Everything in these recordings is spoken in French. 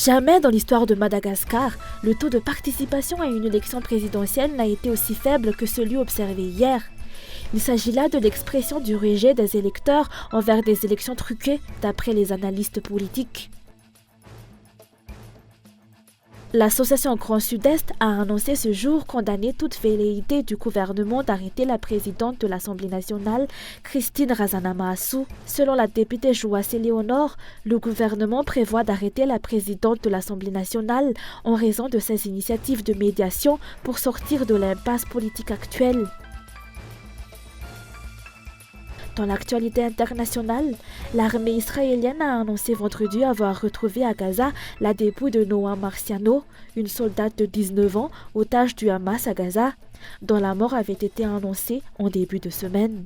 Jamais dans l'histoire de Madagascar, le taux de participation à une élection présidentielle n'a été aussi faible que celui observé hier. Il s'agit là de l'expression du rejet des électeurs envers des élections truquées, d'après les analystes politiques. L'association Grand Sud-Est a annoncé ce jour condamner toute velléité du gouvernement d'arrêter la présidente de l'Assemblée nationale, Christine Razanama-Assou. Selon la députée Jouassé Léonore, le gouvernement prévoit d'arrêter la présidente de l'Assemblée nationale en raison de ses initiatives de médiation pour sortir de l'impasse politique actuelle. Dans l'actualité internationale, l'armée israélienne a annoncé vendredi avoir retrouvé à Gaza la dépouille de Noam Marciano, une soldate de 19 ans, otage du Hamas à Gaza, dont la mort avait été annoncée en début de semaine.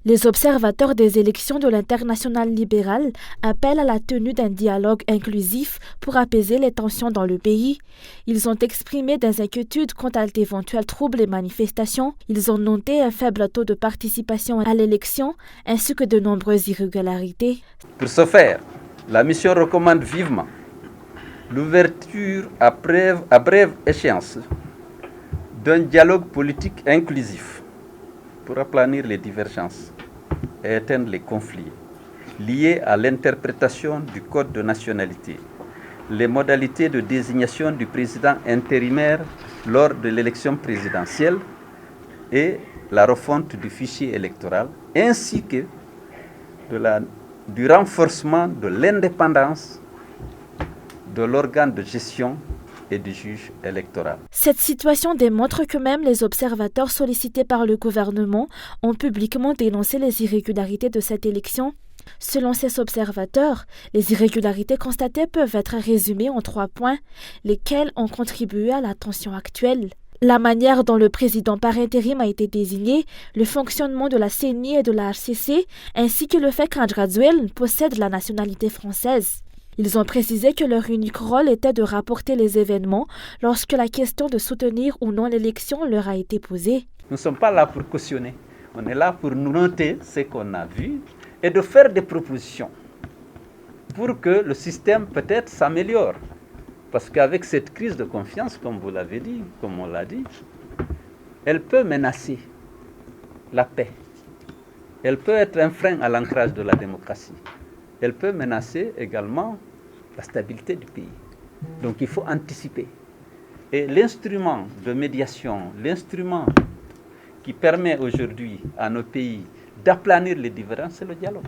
Les observateurs des élections de l'Internationale libérale appellent à la tenue d'un dialogue inclusif pour apaiser les tensions dans le pays. Ils ont exprimé des inquiétudes quant à d'éventuels troubles et manifestations. Ils ont noté un faible taux de participation à l'élection ainsi que de nombreuses irrégularités. Pour ce faire, la mission recommande vivement l'ouverture à brève échéance d'un dialogue politique inclusif pour aplanir les divergences et éteindre les conflits liés à l'interprétation du Code de nationalité, les modalités de désignation du président intérimaire lors de l'élection présidentielle et la refonte du fichier électoral, ainsi que du renforcement de l'indépendance de l'organe de gestion et du juge électoral. Cette situation démontre que même les observateurs sollicités par le gouvernement ont publiquement dénoncé les irrégularités de cette élection. Selon ces observateurs, les irrégularités constatées peuvent être résumées en 3 points, lesquels ont contribué à la tension actuelle. La manière dont le président par intérim a été désigné, le fonctionnement de la CENI et de la HCC, ainsi que le fait qu'Andradzuel possède la nationalité française. Ils ont précisé que leur unique rôle était de rapporter les événements lorsque la question de soutenir ou non l'élection leur a été posée. Nous ne sommes pas là pour cautionner, on est là pour noter ce qu'on a vu et de faire des propositions pour que le système peut-être s'améliore. Parce qu'avec cette crise de confiance, comme vous l'avez dit, comme on l'a dit, elle peut menacer la paix. Elle peut être un frein à l'ancrage de la démocratie. Elle peut menacer également la stabilité du pays. Donc il faut anticiper. Et l'instrument de médiation, l'instrument qui permet aujourd'hui à nos pays d'aplanir les différences, c'est le dialogue.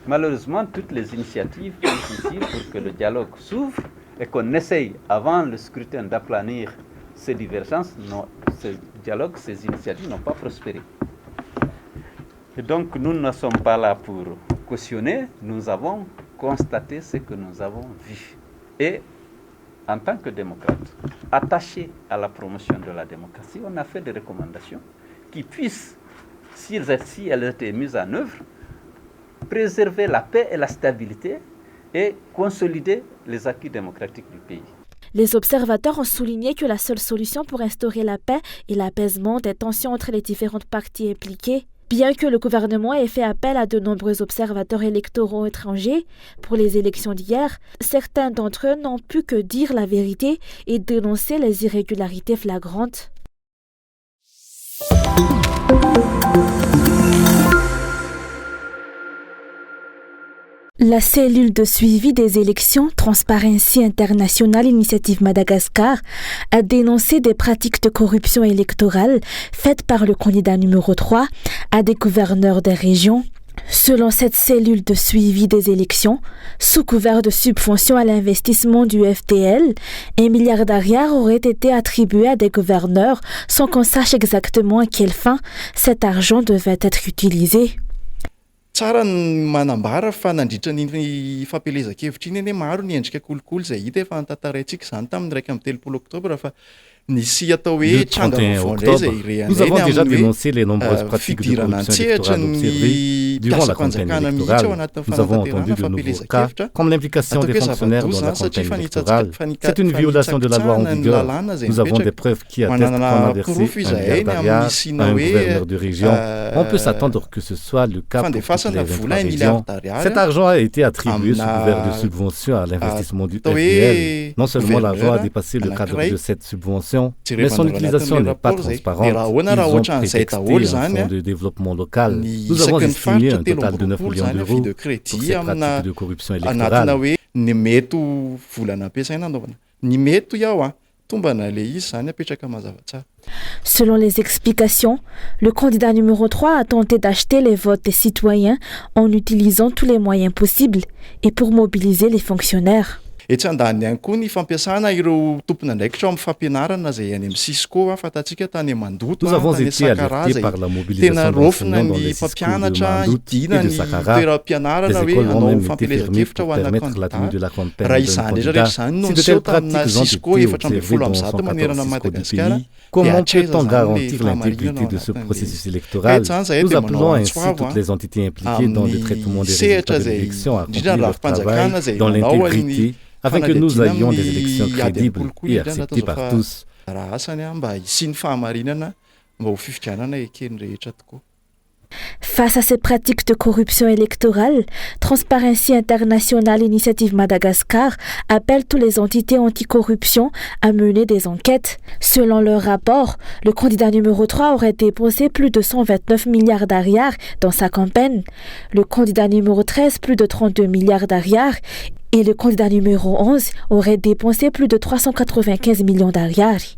Malheureusement, toutes les initiatives sont ici pour que le dialogue s'ouvre et qu'on essaye, avant le scrutin, d'aplanir ces divergences. Ce dialogue, ces initiatives n'ont pas prospéré. Et donc nous ne sommes pas là pour cautionner, nous avons constaté ce que nous avons vu. Et en tant que démocrate, attaché à la promotion de la démocratie, on a fait des recommandations qui puissent, si elles étaient mises en œuvre, préserver la paix et la stabilité et consolider les acquis démocratiques du pays. Les observateurs ont souligné que la seule solution pour instaurer la paix est l'apaisement des tensions entre les différentes parties impliquées. Bien que le gouvernement ait fait appel à de nombreux observateurs électoraux étrangers pour les élections d'hier, certains d'entre eux n'ont pu que dire la vérité et dénoncer les irrégularités flagrantes. La cellule de suivi des élections Transparency International Initiative Madagascar a dénoncé des pratiques de corruption électorale faites par le candidat numéro 3 à des gouverneurs des régions. Selon cette cellule de suivi des élections, sous couvert de subventions à l'investissement du FDL, 1 milliard d'ariars aurait été attribué à des gouverneurs sans qu'on sache exactement à quelle fin cet argent devait être utilisé. tsara ny manambara fa nandritra ny fampelezan-kevitra iny eny maro ny endrika kolokolo izay hita efa notantaraintsika izany tamin'ny 1 octobre fa nisy atao hoe tranga vaovao zay nous avons déjà dénoncé les nombreuses pratiques de corruption électorale observées durant la campagne électorale. Nous avons entendu de nouveaux cas, comme l'implication des fonctionnaires dans la campagne électorale. C'est une violation de la loi en vigueur. Nous avons des preuves qui attestent qu'on a versé 1 milliard d'arias à un gouverneur de région. On peut s'attendre que ce soit le cas pour toutes les 23 régions. Cet argent a été attribué sous couvert de subventions à l'investissement du FDL. Non seulement l'argent a dépassé le cadre de cette subvention, mais son utilisation n'est pas transparente. Ils ont prétexté un fonds de développement local. Nous avons estimé un total de 9 millions d'euros pour ces pratiques de corruption électorale. Selon les explications, le candidat numéro 3 a tenté d'acheter les votes des citoyens en utilisant tous les moyens possibles et pour mobiliser les fonctionnaires. Etsy andany ihany koa ny fampiasana ireo tompon'andraikitra amin'ny fampianarana izay any amin'ny Cisco fatatsika tany Mandoto nous avons été alertés par la mobilisation d'enseignants dans les Cisco de Mandoto et de Sakara. Les écoles ont même été fermées pour permettre la tenue de la campagne d'un candidat. Si de telles pratiques ont été observées dans 114 Cisco du pays, comment peut-on garantir l'intégrité de ce processus électoral? Nous appelons ainsi toutes les entités impliquées dans le traitement des résultats de l'élection à accomplir leur travail dans l'intégrité afin que nous ayons des élections crédibles et acceptées par tous. Face à ces pratiques de corruption électorale, Transparency International Initiative Madagascar appelle toutes les entités anticorruption à mener des enquêtes. Selon leur rapport, le candidat numéro 3 aurait dépensé plus de 129 milliards d'ariars dans sa campagne, le candidat numéro 13 plus de 32 milliards d'ariars et le candidat numéro 11 aurait dépensé plus de 395 millions d'ariars.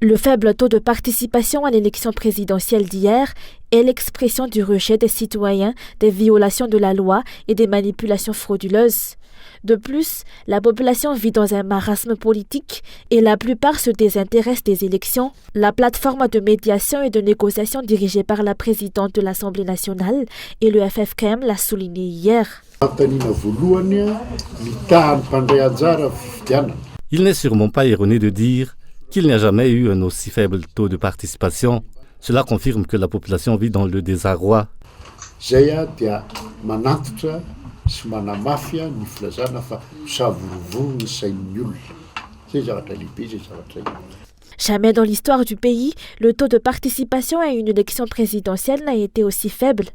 Le faible taux de participation à l'élection présidentielle d'hier est l'expression du rejet des citoyens des violations de la loi et des manipulations frauduleuses. De plus, la population vit dans un marasme politique et la plupart se désintéressent des élections. La plateforme de médiation et de négociation dirigée par la présidente de l'Assemblée nationale et le FFKM l'a souligné hier. Il n'est sûrement pas erroné de dire qu'il n'y a jamais eu un aussi faible taux de participation. Cela confirme que la population vit dans le désarroi. Jamais dans l'histoire du pays, le taux de participation à une élection présidentielle n'a été aussi faible.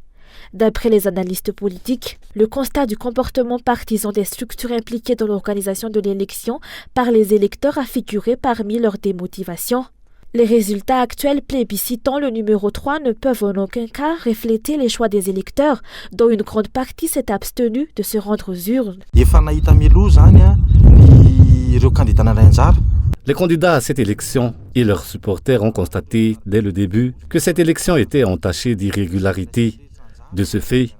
D'après les analystes politiques, le constat du comportement partisan des structures impliquées dans l'organisation de l'élection par les électeurs a figuré parmi leurs démotivations. Les résultats actuels plébiscitant le numéro 3 ne peuvent en aucun cas refléter les choix des électeurs, dont une grande partie s'est abstenue de se rendre aux urnes. Les candidats à cette élection et leurs supporters ont constaté dès le début que cette élection était entachée d'irrégularités. De ce fait,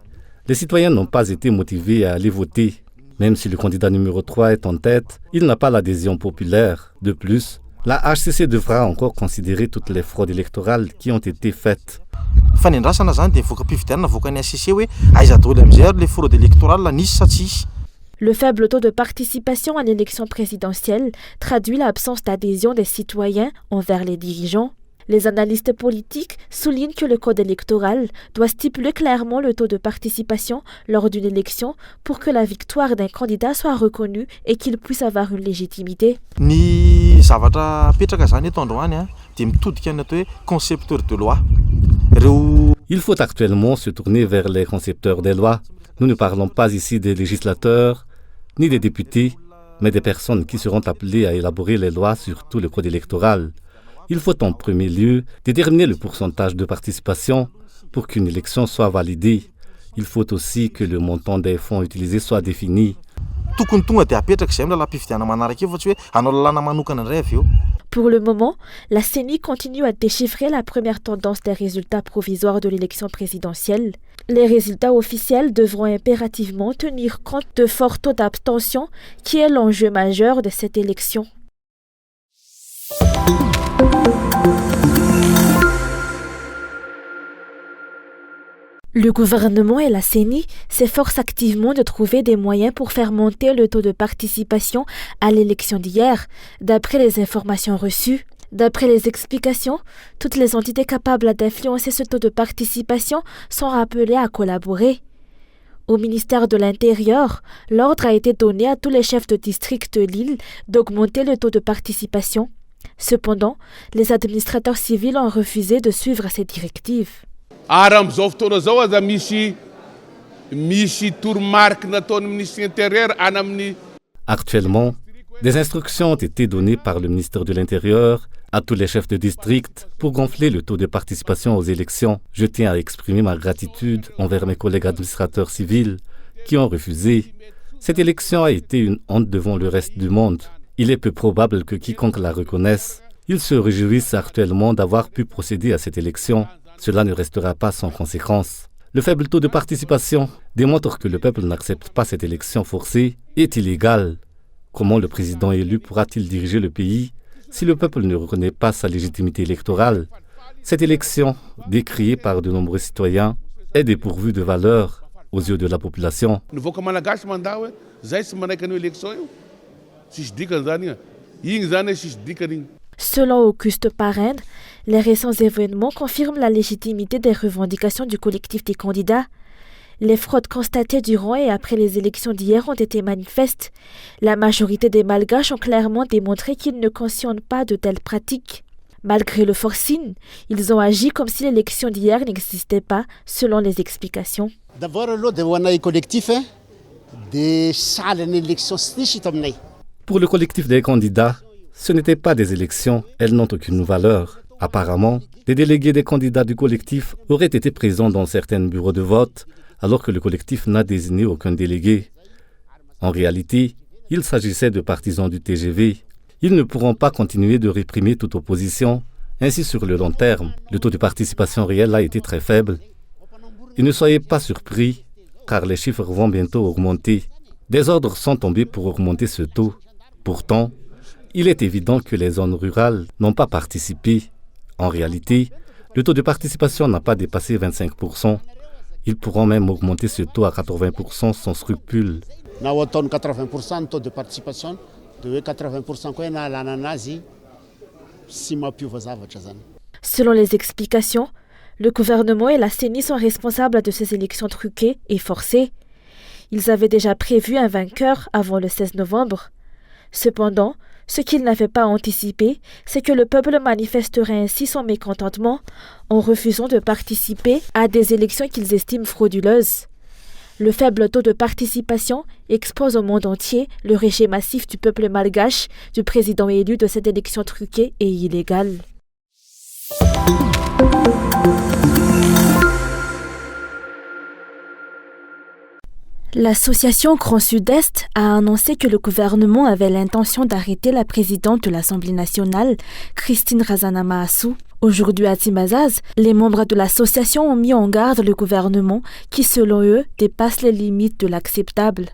les citoyens n'ont pas été motivés à aller voter. Même si le candidat numéro 3 est en tête, il n'a pas l'adhésion populaire. De plus, la HCC devra encore considérer toutes les fraudes électorales qui ont été faites. Le faible taux de participation à l'élection présidentielle traduit l'absence d'adhésion des citoyens envers les dirigeants. Les analystes politiques soulignent que le code électoral doit stipuler clairement le taux de participation lors d'une élection pour que la victoire d'un candidat soit reconnue et qu'il puisse avoir une légitimité. Il faut actuellement se tourner vers les concepteurs des lois. Nous ne parlons pas ici des législateurs ni des députés, mais des personnes qui seront appelées à élaborer les lois sur tout le code électoral. Il faut en premier lieu déterminer le pourcentage de participation pour qu'une élection soit validée. Il faut aussi que le montant des fonds utilisés soit défini. Pour le moment, la CENI continue à déchiffrer la première tendance des résultats provisoires de l'élection présidentielle. Les résultats officiels devront impérativement tenir compte de forts taux d'abstention qui est l'enjeu majeur de cette élection. Le gouvernement et la CENI s'efforcent activement de trouver des moyens pour faire monter le taux de participation à l'élection d'hier, d'après les informations reçues. D'après les explications, toutes les entités capables d'influencer ce taux de participation sont rappelées à collaborer. Au ministère de l'Intérieur, l'ordre a été donné à tous les chefs de district de l'île d'augmenter le taux de participation. Cependant, les administrateurs civils ont refusé de suivre ces directives. Actuellement, des instructions ont été données par le ministère de l'Intérieur à tous les chefs de district pour gonfler le taux de participation aux élections. Je tiens à exprimer ma gratitude envers mes collègues administrateurs civils qui ont refusé. Cette élection a été une honte devant le reste du monde. Il est peu probable que quiconque la reconnaisse. Ils se réjouissent actuellement d'avoir pu procéder à cette élection. Cela ne restera pas sans conséquence. Le faible taux de participation démontre que le peuple n'accepte pas cette élection forcée et est illégale. Comment le président élu pourra-t-il diriger le pays si le peuple ne reconnaît pas sa légitimité électorale? Cette élection, décriée par de nombreux citoyens, est dépourvue de valeur aux yeux de la population. Selon Auguste Parrain, les récents événements confirment la légitimité des revendications du collectif des candidats. Les fraudes constatées durant et après les élections d'hier ont été manifestes. La majorité des Malgaches ont clairement démontré qu'ils ne cautionnent pas de telles pratiques. Malgré le forcing, ils ont agi comme si l'élection d'hier n'existait pas, selon les explications. Pour le collectif des candidats, ce n'étaient pas des élections, elles n'ont aucune valeur. Apparemment, les délégués des candidats du collectif auraient été présents dans certains bureaux de vote, alors que le collectif n'a désigné aucun délégué. En réalité, il s'agissait de partisans du TGV. Ils ne pourront pas continuer de réprimer toute opposition. Ainsi, sur le long terme, le taux de participation réel a été très faible. Et ne soyez pas surpris, car les chiffres vont bientôt augmenter. Des ordres sont tombés pour augmenter ce taux. Pourtant, il est évident que les zones rurales n'ont pas participé. En réalité, le taux de participation n'a pas dépassé 25%. Ils pourront même augmenter ce taux à 80% sans scrupule. 80% taux de participation, de 80% Selon les explications, le gouvernement et la CENI sont responsables de ces élections truquées et forcées. Ils avaient déjà prévu un vainqueur avant le 16 novembre. Cependant, ce qu'ils n'avaient pas anticipé, c'est que le peuple manifesterait ainsi son mécontentement en refusant de participer à des élections qu'ils estiment frauduleuses. Le faible taux de participation expose au monde entier le rejet massif du peuple malgache du président élu de cette élection truquée et illégale. L'association Grand Sud-Est a annoncé que le gouvernement avait l'intention d'arrêter la présidente de l'Assemblée nationale, Christine Razanama-Assou. Aujourd'hui à Timazaz, les membres de l'association ont mis en garde le gouvernement qui, selon eux, dépasse les limites de l'acceptable.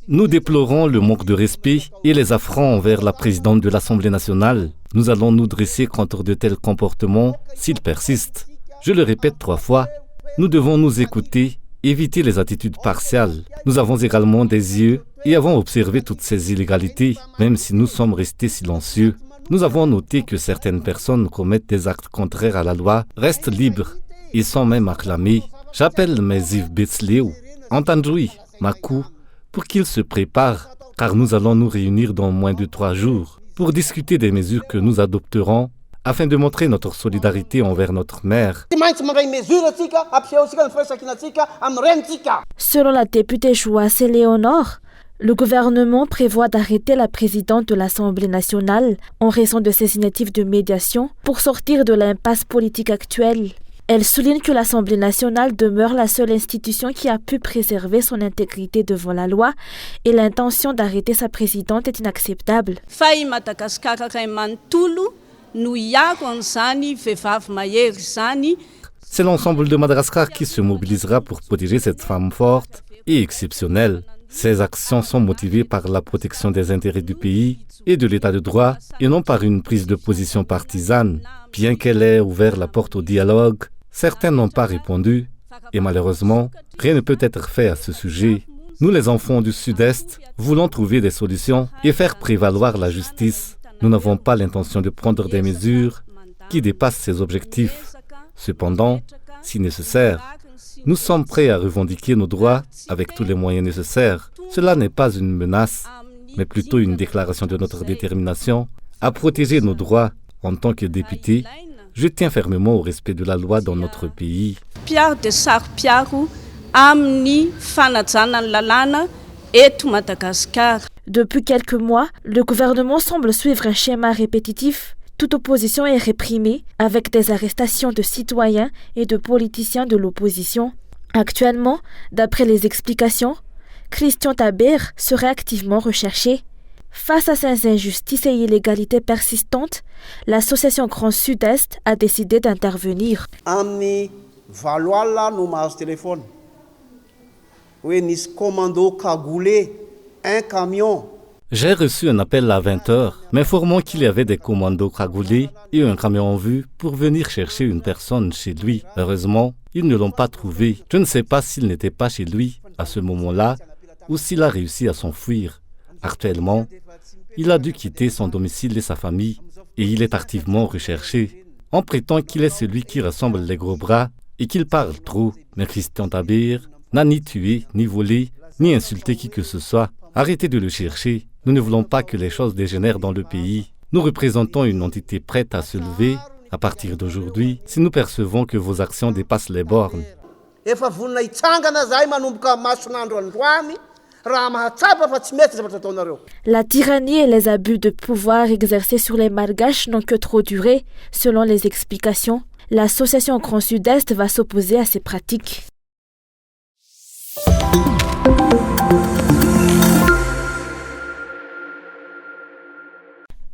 Nous déplorons le manque de respect et les affronts envers la présidente de l'Assemblée nationale. Nous allons nous dresser contre de tels comportements s'ils persistent. Je le répète 3 fois, nous devons nous écouter, éviter les attitudes partiales. Nous avons également des yeux et avons observé toutes ces illégalités, même si nous sommes restés silencieux. Nous avons noté que certaines personnes commettent des actes contraires à la loi, restent libres et sont même acclamés. J'appelle mes Yves Betsleo, Antandroui, Makou, pour qu'ils se préparent, car nous allons nous réunir dans moins de 3 jours pour discuter des mesures que nous adopterons afin de montrer notre solidarité envers notre mère. Selon la députée Jouassé Léonore, le gouvernement prévoit d'arrêter la présidente de l'Assemblée nationale en raison de ses initiatives de médiation pour sortir de l'impasse politique actuelle. Elle souligne que l'Assemblée nationale demeure la seule institution qui a pu préserver son intégrité devant la loi et l'intention d'arrêter sa présidente est inacceptable. C'est l'ensemble de Madagascar qui se mobilisera pour protéger cette femme forte et exceptionnelle. Ces actions sont motivées par la protection des intérêts du pays et de l'état de droit et non par une prise de position partisane. Bien qu'elle ait ouvert la porte au dialogue, certains n'ont pas répondu et malheureusement, rien ne peut être fait à ce sujet. Nous, les enfants du Sud-Est, voulons trouver des solutions et faire prévaloir la justice. Nous n'avons pas l'intention de prendre des mesures qui dépassent ces objectifs. Cependant, si nécessaire, nous sommes prêts à revendiquer nos droits avec tous les moyens nécessaires. Cela n'est pas une menace, mais plutôt une déclaration de notre détermination à protéger nos droits. En tant que député, je tiens fermement au respect de la loi dans notre pays. Depuis quelques mois, le gouvernement semble suivre un schéma répétitif. Toute opposition est réprimée avec des arrestations de citoyens et de politiciens de l'opposition. Actuellement, d'après les explications, Christian Taber serait activement recherché. Face à ces injustices et illégalités persistantes, l'association Grand Sud-Est a décidé d'intervenir. J'ai reçu un appel à 20h, m'informant qu'il y avait des commandos cagoulés et un camion en vue pour venir chercher une personne chez lui. Heureusement, ils ne l'ont pas trouvé. Je ne sais pas s'il n'était pas chez lui à ce moment-là ou s'il a réussi à s'enfuir. Actuellement, il a dû quitter son domicile et sa famille et il est activement recherché. On prétend qu'il est celui qui ressemble les gros bras et qu'il parle trop. Mais Christian Taber n'a ni tué, ni volé, ni insulté qui que ce soit. Arrêtez de le chercher. Nous ne voulons pas que les choses dégénèrent dans le pays. Nous représentons une entité prête à se lever. À partir d'aujourd'hui, si nous percevons que vos actions dépassent les bornes, la tyrannie et les abus de pouvoir exercés sur les Malgaches n'ont que trop duré, selon les explications. L'association Grand Sud-Est va s'opposer à ces pratiques.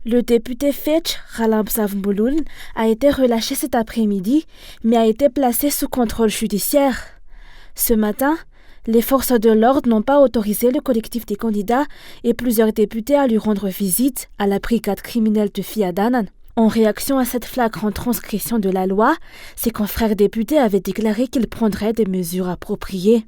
Le député Fetch Ralambzav Mbouloulne a été relâché cet après-midi, mais a été placé sous contrôle judiciaire. Ce matin, les forces de l'ordre n'ont pas autorisé le collectif des candidats et plusieurs députés à lui rendre visite à la brigade criminelle de Fiadanan. En réaction à cette flagrante transgression de la loi, ses confrères députés avaient déclaré qu'ils prendraient des mesures appropriées.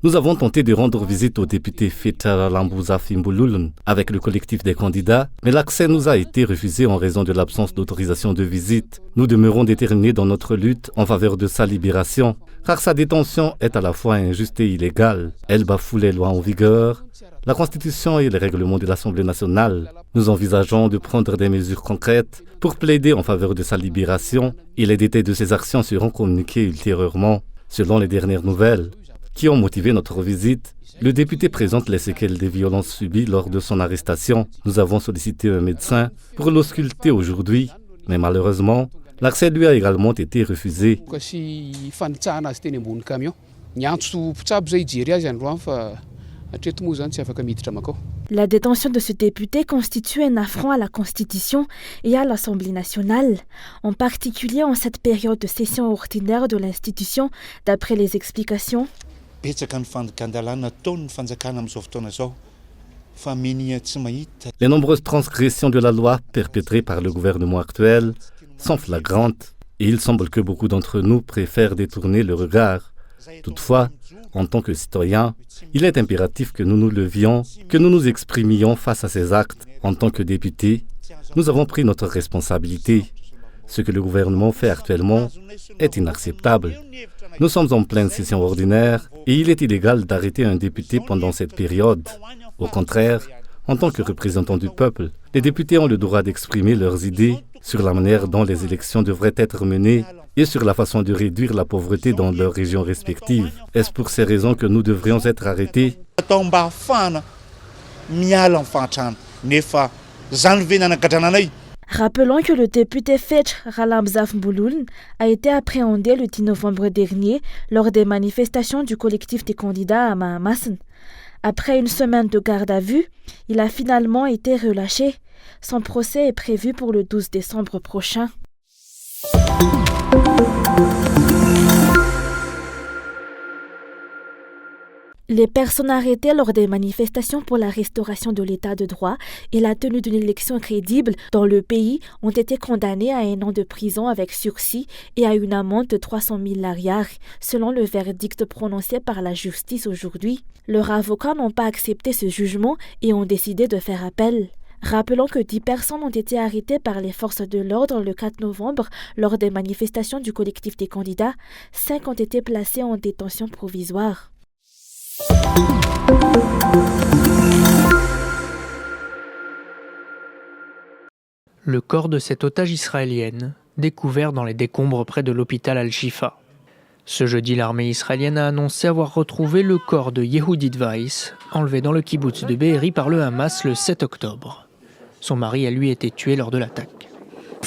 Nous avons tenté de rendre visite au député Fetch Ralambzav Mbouloulne avec le collectif des candidats, mais l'accès nous a été refusé en raison de l'absence d'autorisation de visite. Nous demeurons déterminés dans notre lutte en faveur de sa libération, car sa détention est à la fois injuste et illégale. Elle bafoue les lois en vigueur, la Constitution et les règlements de l'Assemblée nationale. Nous envisageons de prendre des mesures concrètes pour plaider en faveur de sa libération et les détails de ces actions seront communiqués ultérieurement. Selon les dernières nouvelles qui ont motivé notre visite, le député présente les séquelles des violences subies lors de son arrestation. Nous avons sollicité un médecin pour l'ausculter aujourd'hui, mais malheureusement, l'accès lui a également été refusé. La détention de ce député constitue un affront à la Constitution et à l'Assemblée nationale, en particulier en cette période de session ordinaire de l'institution, d'après les explications. Les nombreuses transgressions de la loi perpétrées par le gouvernement actuel sont flagrantes et il semble que beaucoup d'entre nous préfèrent détourner le regard. Toutefois, en tant que citoyens, il est impératif que nous nous levions, que nous nous exprimions face à ces actes. En tant que députés, nous avons pris notre responsabilité. Ce que le gouvernement fait actuellement est inacceptable. Nous sommes en pleine session ordinaire et il est illégal d'arrêter un député pendant cette période. Au contraire, en tant que représentants du peuple, les députés ont le droit d'exprimer leurs idées sur la manière dont les élections devraient être menées et sur la façon de réduire la pauvreté dans leurs régions respectives. Est-ce pour ces raisons que nous devrions être arrêtés? Rappelons que le député Fetch Ralambzav Mbouloulne a été appréhendé le 10 novembre dernier lors des manifestations du collectif des candidats à Mahamassen. Après une semaine de garde à vue, il a finalement été relâché. Son procès est prévu pour le 12 décembre prochain. Les personnes arrêtées lors des manifestations pour la restauration de l'état de droit et la tenue d'une élection crédible dans le pays ont été condamnées à 1 an de prison avec sursis et à une amende de 300 000 lariars, selon le verdict prononcé par la justice aujourd'hui. Leurs avocats n'ont pas accepté ce jugement et ont décidé de faire appel. Rappelons que 10 personnes ont été arrêtées par les forces de l'ordre le 4 novembre lors des manifestations du collectif des candidats. 5 ont été placées en détention provisoire. Le corps de cette otage israélienne, découvert dans les décombres près de l'hôpital Al-Shifa. Ce jeudi, l'armée israélienne a annoncé avoir retrouvé le corps de Yehudit Weiss, enlevé dans le kibboutz de Be'eri par le Hamas le 7 octobre. Son mari a lui été tué lors de l'attaque.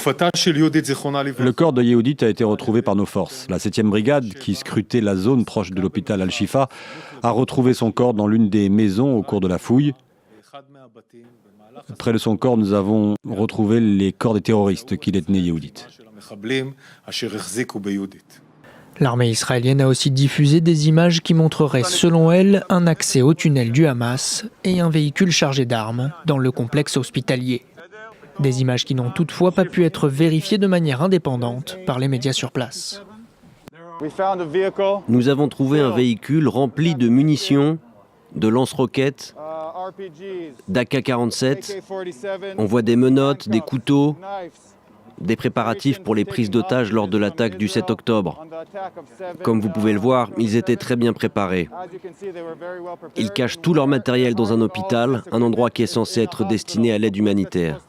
Le corps de Yehudit a été retrouvé par nos forces. La 7e brigade, qui scrutait la zone proche de l'hôpital Al-Shifa, a retrouvé son corps dans l'une des maisons au cours de la fouille. Près de son corps, nous avons retrouvé les corps des terroristes qui détenaient Yehudit. L'armée israélienne a aussi diffusé des images qui montreraient, selon elle, un accès au tunnel du Hamas et un véhicule chargé d'armes dans le complexe hospitalier. Des images qui n'ont toutefois pas pu être vérifiées de manière indépendante par les médias sur place. Nous avons trouvé un véhicule rempli de munitions, de lance-roquettes, d'AK-47. On voit des menottes, des couteaux, des préparatifs pour les prises d'otages lors de l'attaque du 7 octobre. Comme vous pouvez le voir, ils étaient très bien préparés. Ils cachent tout leur matériel dans un hôpital, un endroit qui est censé être destiné à l'aide humanitaire.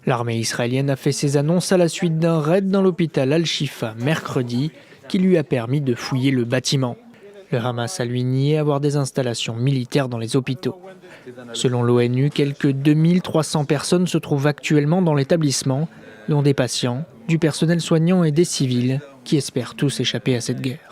L'armée israélienne a fait ses annonces à la suite d'un raid dans l'hôpital Al-Shifa mercredi qui lui a permis de fouiller le bâtiment. Le Hamas a lui nié avoir des installations militaires dans les hôpitaux. Selon l'ONU, quelques 2300 personnes se trouvent actuellement dans l'établissement, dont des patients, du personnel soignant et des civils qui espèrent tous échapper à cette guerre.